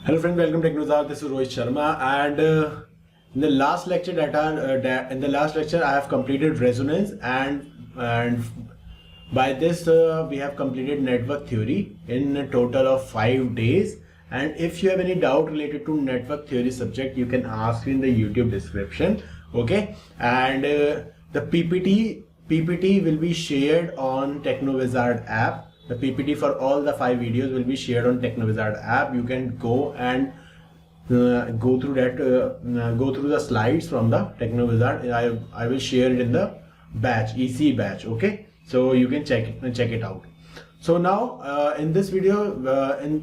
Hello friends, welcome to Technozar. This is Rohit Sharma, and in the last lecture I have completed resonance, and by this we have completed network theory in a total of 5 days. And if you have any doubt related to network theory subject, you can ask in the YouTube description. Okay, and the PPT will be shared on Technovizard app. The PPT for all the 5 videos will be shared on Technovizard app. You can go and go through the slides from the Technovizard. I will share it in the batch, ECE batch. Okay, so you can check it out. So now in this video,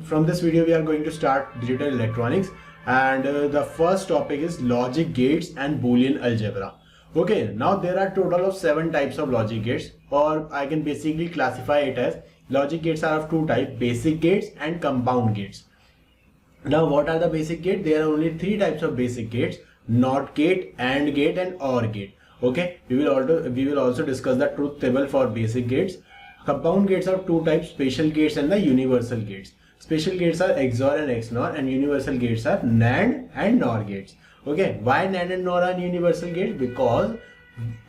from this video we are going to start digital electronics, and the first topic is logic gates and Boolean algebra. Okay, now there are total of 7 types of logic gates, or I can basically classify it as logic gates are of 2 types: basic gates and compound gates. Now what are the basic gates? There are only 3 types of basic gates: NOT gate, AND gate and OR gate. Okay, we will also discuss the truth table for basic gates. Compound gates are 2 types: special gates and the universal gates. Special gates are XOR and XNOR, and universal gates are NAND and NOR gates. Okay, why NAND and NOR are universal gates? Because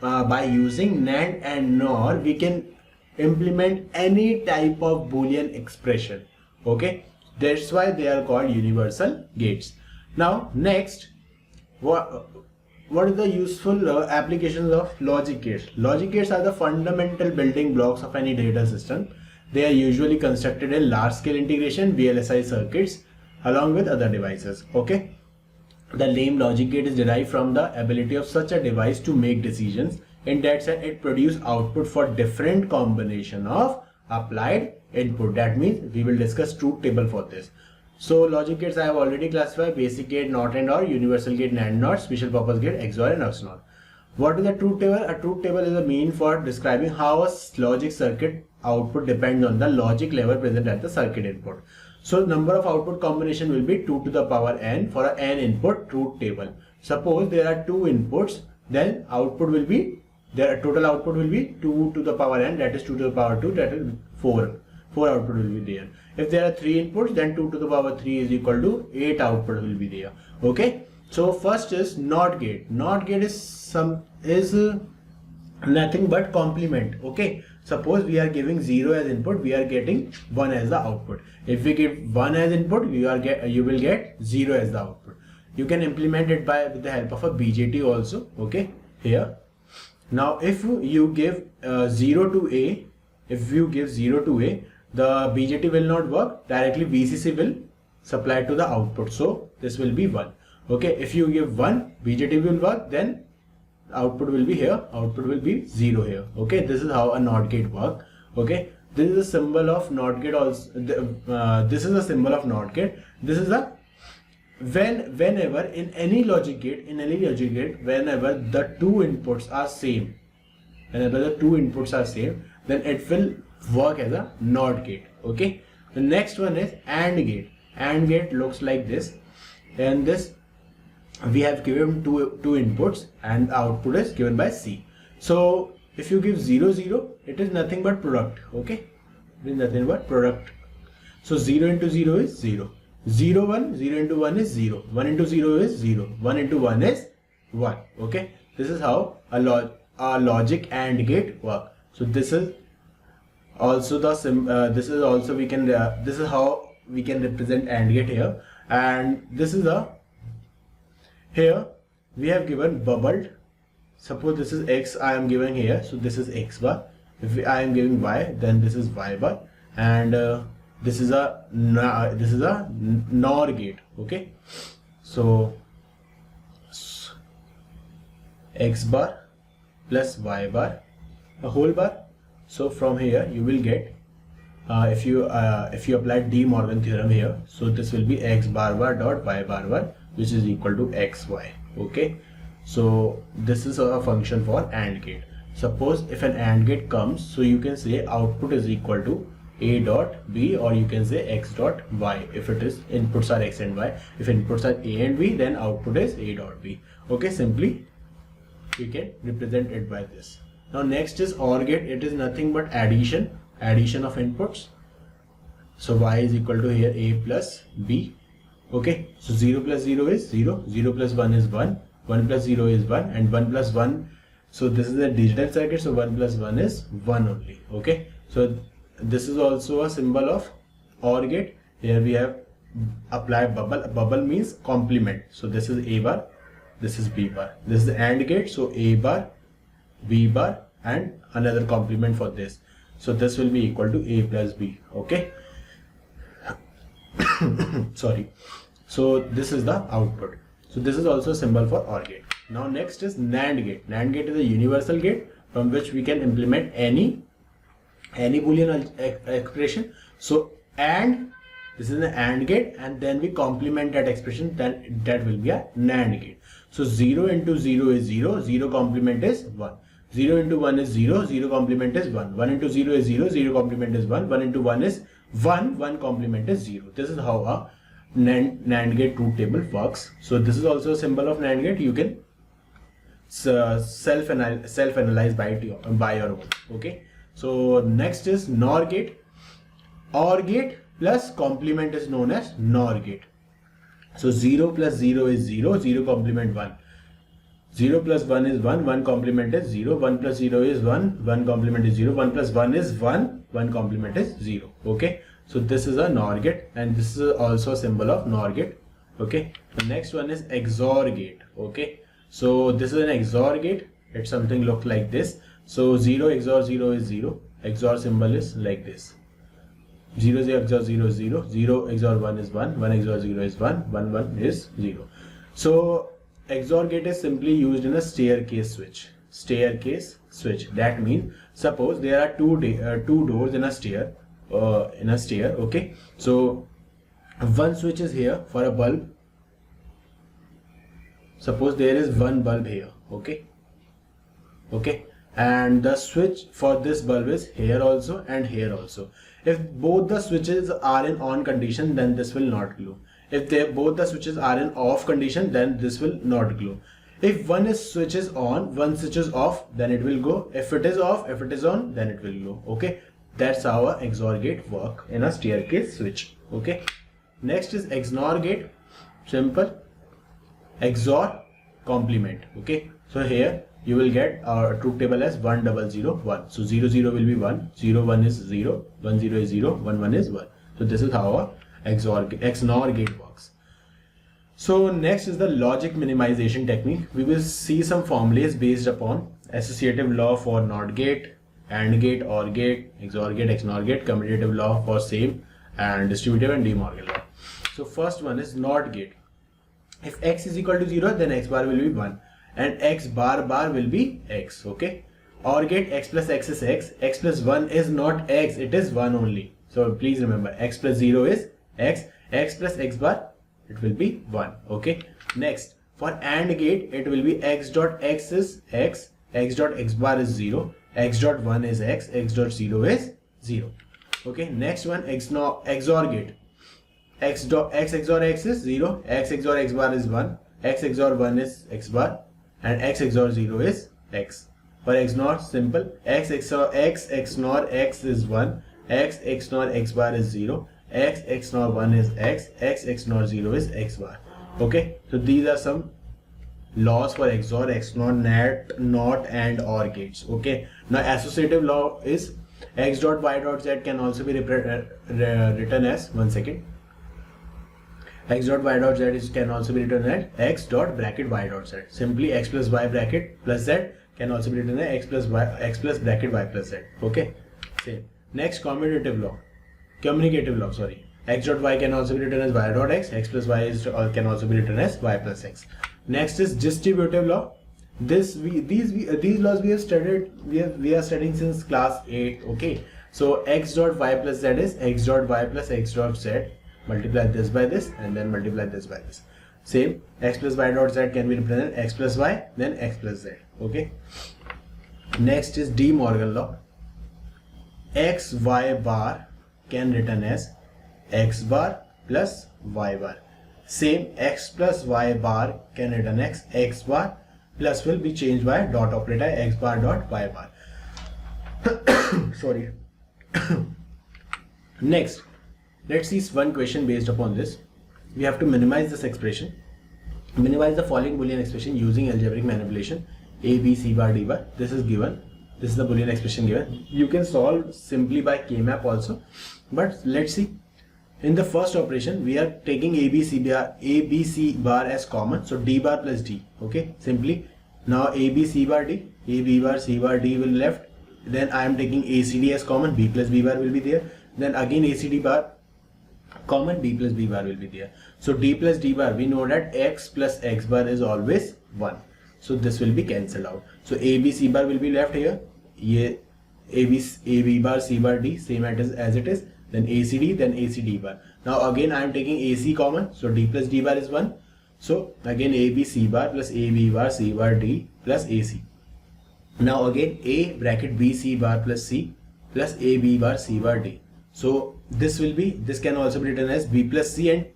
by using NAND and NOR we can implement any type of Boolean expression. Okay, that's why they are called universal gates. Now next, what is the useful applications of logic gates? Logic gates are the fundamental building blocks of any data system. They are usually constructed in large scale integration VLSI circuits along with other devices. Okay, the name logic gate is derived from the ability of such a device to make decisions. In that sense, it produces output for different combination of applied input. That means we will discuss truth table for this. So logic gates I have already classified: basic gate, NOT and OR, universal gate, NAND NOT, special purpose gate, XOR and XNOR. What is a truth table? A truth table is a mean for describing how a logic circuit output depends on the logic level present at the circuit input. So number of output combination will be 2 to the power n for an n input truth table. Suppose there are 2 inputs, then output will be, their total output will be 2 to the power n, that is 2 to the power 2, that is 4 output will be there. If there are 3 inputs, then 2 to the power 3 is equal to 8 output will be there. Okay, so first is NOT gate. NOT gate is nothing but complement. Okay, suppose we are giving 0 as input, we are getting 1 as the output. If we give 1 as input, you will get 0 as the output. You can implement it with the help of a BJT also. Okay, here. Now if you give 0 to A, the BJT will not work. Directly VCC will supply to the output. So this will be 1. Okay, if you give 1, BJT will work, then output will be here, output will be 0 here. Okay, this is how a NOT gate works. Okay, this is a symbol of NOT gate also. This is a symbol of NOT gate. This is a whenever in any logic gate, whenever the 2 inputs are same, then it will work as a NOT gate. Okay, the next one is AND gate. AND gate looks like this, and this we have given two inputs and the output is given by C. So if you give 0 0, it is nothing but product. Okay, it is nothing but product. So 0 into 0 is 0, 0 1, 0 into 1 is 0, 1 into 0 is 0, 1 into 1 is 1. Okay, this is how a logic AND gate work. So this is also the this is how we can represent AND gate here. And this is here we have given bubbled. Suppose this is X I am giving here, so this is X bar. If I am giving Y, then this is Y bar, and this is a NOR gate. Okay, so X bar plus Y bar, a whole bar. So from here you will get, if you apply De Morgan theorem here, so this will be X bar bar dot Y bar bar, which is equal to XY. Okay, so this is a function for AND gate. Suppose if an AND gate comes, so you can say output is equal to A dot B, or you can say X dot Y. If it is inputs are X and Y, if inputs are A and B, then output is A dot B. Okay, simply we can represent it by this. Now next is OR gate. It is nothing but addition of inputs. So y is equal to here a plus b, Okay, so 0 plus 0 is 0, 0 plus 1 is 1, 1 plus 0 is 1, and 1 plus 1, so this is a digital circuit, so 1 plus 1 is 1 only. Okay, so this is also a symbol of OR gate. Here we have apply bubble. Bubble means complement. So this is A bar, this is B bar. This is the AND gate, so A bar, B bar, and another complement for this. So this will be equal to A plus B. Okay. Sorry. So this is the output. So this is also a symbol for OR gate. Now next is NAND gate. NAND gate is a universal gate from which we can implement any Boolean expression. So AND, this is an AND gate, and then we complement that expression, then that will be a NAND gate. So 0 into 0 is 0, 0 complement is 1. 0 into 1 is 0, 0 complement is 1. 1 into 0 is 0, 0 complement is 1. 1 into 1 is 1, 1 complement is 0. This is how a NAND gate truth table works. So this is also a symbol of NAND gate. You can self-analyze by your own. Okay. So next is NOR gate. OR gate plus complement is known as NOR gate. So 0 plus 0 is 0, 0 complement 1. 0 plus 1 is 1, 1 complement is 0, 1 plus 0 is 1, 1 complement is 0, 1 plus 1 is 1, 1 complement is 0. Okay, so this is a NOR gate, and this is also a symbol of NOR gate. Okay, the next one is XOR gate. Okay, so this is an XOR gate. It's something look like this. So 0 XOR 0 is 0. XOR symbol is like this. 0 XOR 0 is 0, 0 XOR 1 is 1, 1 XOR 0 is 1, 1 1 is 0. So XOR gate is simply used in a staircase switch. Staircase switch. That means suppose there are two doors in a stair. Okay. So one switch is here for a bulb. Suppose there is one bulb here. Okay. Okay. And the switch for this bulb is here also and here also. If both the switches are in on condition, then this will not glow. If both the switches are in off condition, then this will not glow. If one switch is on, one switch is off, then it will go. If it is off, if it is on, then it will glow. Okay, that's how a XOR gate work in a staircase switch. Okay, next is XNOR gate. Simple. XOR complement. Okay, so here you will get our truth table as 1 0 0 1. So 0 0 will be 1, 0 1 is 0, 1 0 is 0, 1 1 is 1. So this is how a XNOR gate works. So next is the logic minimization technique. We will see some formulas based upon associative law for NOT gate, AND gate, OR gate, XOR gate, XNOR gate, commutative law for same, and distributive and De Morgan law. So first one is NOT gate. If x is equal to 0, then x bar will be 1 and x bar will be x. Okay. OR gate, x plus x is x, x plus 1 is not x, it is 1 only. So please remember, x plus 0 is x, x plus x bar, it will be 1. Okay. Next, for AND gate, it will be x dot x is x, x dot x bar is 0, x dot 1 is x, x dot 0 is 0. Okay. Next one, XOR gate. X dot x XOR x is 0, x XOR x bar is 1, x XOR 1 is x bar, and x XOR 0 is x. For XNOR, simple, x XOR x XNOR x is 1, x XNOR x bar is 0, x XNOR 1 is x, x XNOR 0 is x bar. Okay, so these are some laws for XOR, XNOR, NOT and OR gates. Okay, now associative law is x dot y dot z can also be written as, one second, x dot y dot z can also be written as x dot bracket y dot z. Simply x plus y bracket plus z can also be written as x plus bracket y plus z. Okay, same. Next, communicative law, sorry. X dot y can also be written as y dot x, x plus y can also be written as y plus x. Next is distributive law. These laws we have studied, we are studying since class 8. Okay, so x dot y plus z is x dot y plus x dot z. Multiply this by this and then multiply this by this. Same, x plus y dot z can be represented x plus y, then x plus z. Okay. Next is De Morgan law. X y bar can written as x bar plus y bar. Same, x plus y bar can written as x bar, plus will be changed by dot operator x bar dot y bar. Sorry. Next, let's see one question based upon this. we have to minimize this expression. Minimize the following Boolean expression using algebraic manipulation. A, B, C bar, D bar. This is given. This is the Boolean expression given. You can solve simply by K-map also. But let's see. In the first operation, we are taking A, B, C bar as common. So D bar plus D. Okay. Simply. Now A, B, C bar, D. A, B bar, C bar, D will left. Then I am taking A, C, D as common. B plus B bar will be there. Then again A, C, D bar common, D plus B bar will be there. So D plus D bar, we know that X plus X bar is always 1. So this will be cancelled out. So A, B, C bar will be left here. A, B bar, C bar, D, same as it is. Then A, C, D, then A, C, D bar. Now again I am taking A, C common. So D plus D bar is 1. So again A, B, C bar plus A, B bar, C bar, D plus A, C. Now again A bracket B, C bar plus C plus A, B bar, C bar, D. So this can also be written as B plus C, and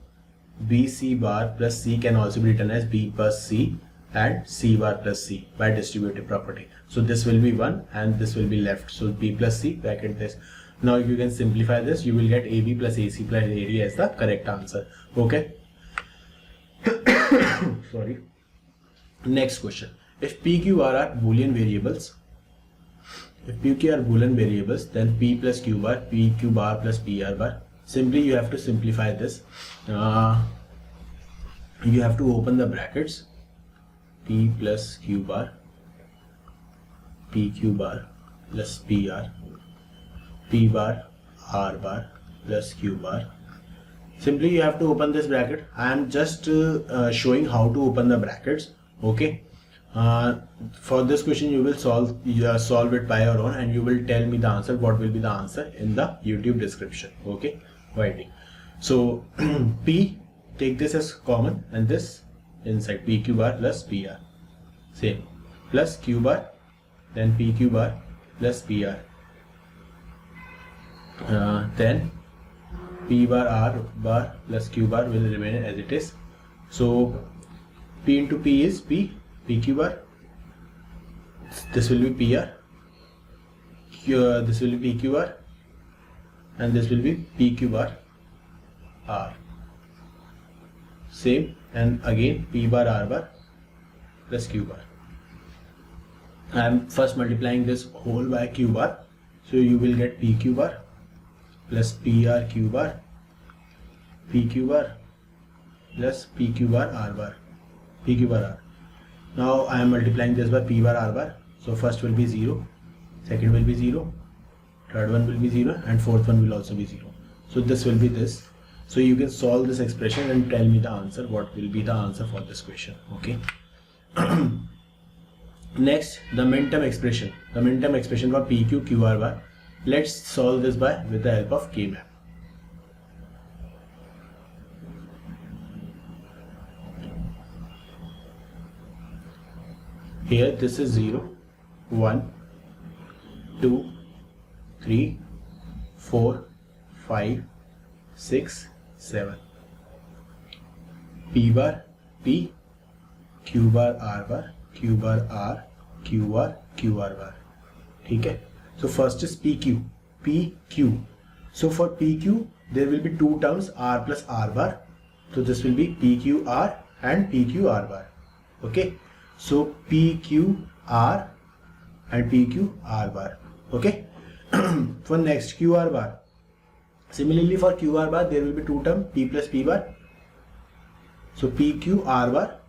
B, C bar plus C can also be written as B plus C and C bar plus C by distributive property. So this will be 1 and this will be left. So B plus C bracket this. Now you can simplify this. You will get AB plus AC plus AD as the correct answer. Okay. Sorry. Next question. If PQ are Boolean variables, then P plus Q bar, PQ bar plus PR bar. Simply you have to simplify this. You have to open the brackets. P plus Q bar, PQ bar plus PR, P bar, R bar plus Q bar. Simply you have to open this bracket. I am just showing how to open the brackets. Okay. For this question you will solve it by your own, and you will tell me the answer, what will be the answer in the YouTube description. Okay, writing. So P, take this as common and this inside, PQ bar plus PR, same, plus Q bar, then PQ bar plus PR, then P bar, R bar plus Q bar will remain as it is. So P into P is P, PQ bar, this will be PR, this will be PQ bar, and this will be PQ bar R, same, and again P bar, R bar plus Q bar. I am first multiplying this whole by Q bar, so you will get PQ bar plus PR Q bar, PQ bar plus PQ bar R bar, PQ bar R. Now I am multiplying this by P bar, R bar. So first will be 0, second will be 0, third one will be 0, and fourth one will also be 0. So this will be this. So you can solve this expression and tell me the answer, what will be the answer for this question. Okay. Next, the min-term expression. The min-term expression for PQ, QR bar. Let's solve this with the help of K-map. Here this is 0, 1, 2, 3, 4, 5, 6, 7. P bar, P, Q bar, R bar, Q bar, R, Q bar, QR bar. Okay. So first is PQ, PQ. So for PQ there will be two terms, R plus R bar. So this will be PQR and PQR bar. Okay. So PQR and PQR bar. Okay. For next QR bar. Similarly for QR bar there will be two terms, P plus P bar. So PQR bar,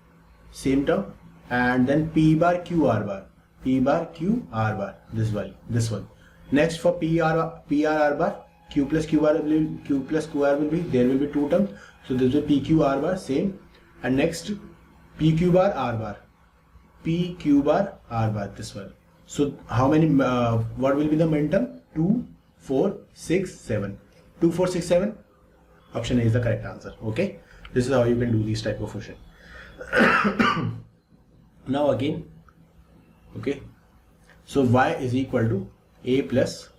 same term, and then P bar QR bar, P bar QR bar. This one. Next for PRR bar, Q plus QR will be, there will be two terms. So this will be PQR bar, same, and next PQ bar R bar, PQ bar R bar, this one. So how many, what will be the min term? 2, 4, 6, 7. 2, 4, 6, 7. Option A is the correct answer. Okay. This is how you can do these type of question. Now again, okay. So Y is equal to A plus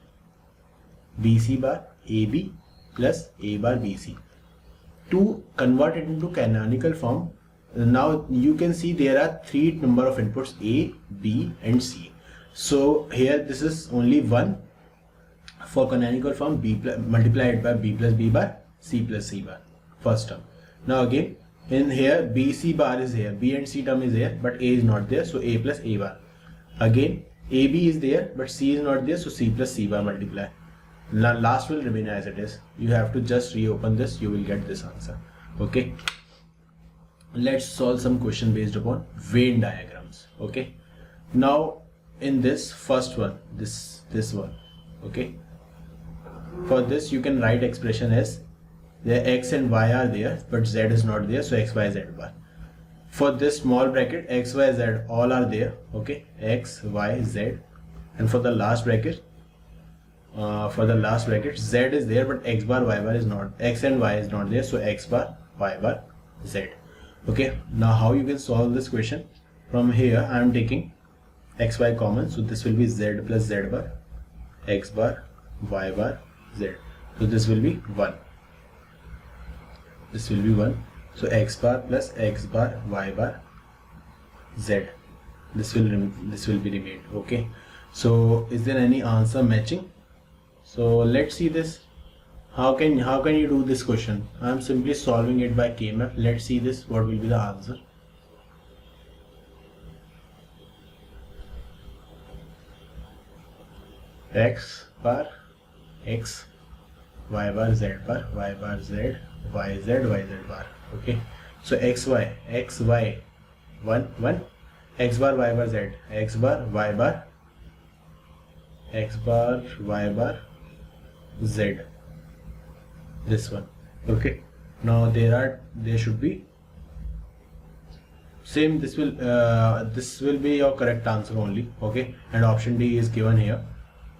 BC bar AB plus A bar BC. To convert it into canonical form, now you can see there are three number of inputs, A, B and C. So here this is only one. For canonical form, B multiplied by B plus B bar, C plus C bar, first term. Now again, in here B C bar is here, B and C term is here, but A is not there, so A plus A bar. Again AB is there, but C is not there, so C plus C bar multiply. Now last will remain as it is. You have to just reopen this, you will get this answer. Okay, let's solve some question based upon Venn diagrams. Okay, now in this first one, this one, okay, for this you can write expression as the X and Y are there, but Z is not there, so X, Y, Z bar. For this small bracket, X, Y, Z all are there, okay, X, Y, Z, and for the last bracket, Z is there, but X bar, Y bar is not, X and Y is not there, so X bar, Y bar, Z. Okay, now how you can solve this question? From here I am taking X, Y common, so this will be Z plus Z bar, X bar, Y bar, Z. So this will be 1. This will be 1. So X bar plus X bar, Y bar, Z. This will be remained. Okay. So is there any answer matching? So let's see this. How can you do this question? I am simply solving it by K-map. Let's see this. What will be the answer? X bar, X, Y bar, Z bar, Y bar, Z, Y, Z, Y, Z bar. Okay. So X, Y, 1, X bar, Y bar, Z, X bar, Y bar, X bar, Y bar, Z. This one. Okay. Now there should be same. This will be your correct answer only. Okay. And option D is given here.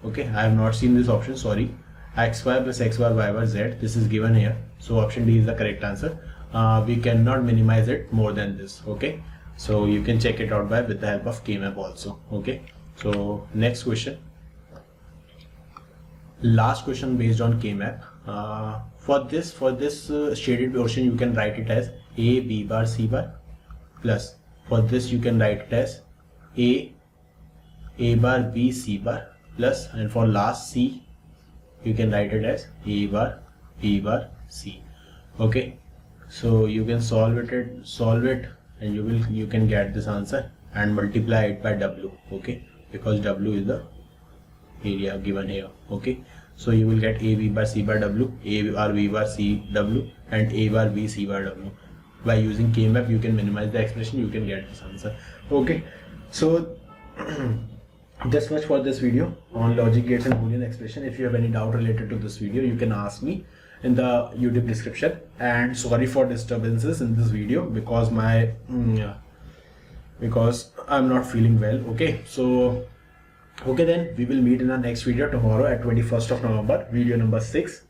Okay. I have not seen this option. Sorry. X Y plus X bar, Y bar, Z. This is given here. So option D is the correct answer. We cannot minimize it more than this. Okay. So you can check it out with the help of K-map also. Okay. So next question. Last question based on K-map. For this shaded portion you can write it as A, B bar, C bar, plus for this you can write it as A bar, B, C bar, plus, and for last C you can write it as A bar, B bar, C. Okay, so you can solve it and you can get this answer and multiply it by W. Okay, because W is the area given here. Okay, so you will get A, B bar, C bar, W, A bar, B bar, C, W, and A bar, B, C bar, W. By using K-map you can minimize the expression, you can get this answer. Okay, so this much for this video on logic gates and Boolean expression. If you have any doubt related to this video, you can ask me in the YouTube description. And sorry for disturbances in this video because I'm not feeling well. Okay, so okay, then we will meet in our next video tomorrow at 21st of November, video number 6.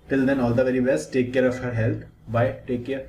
Till then, all the very best. Take care of your health. Bye. Take care.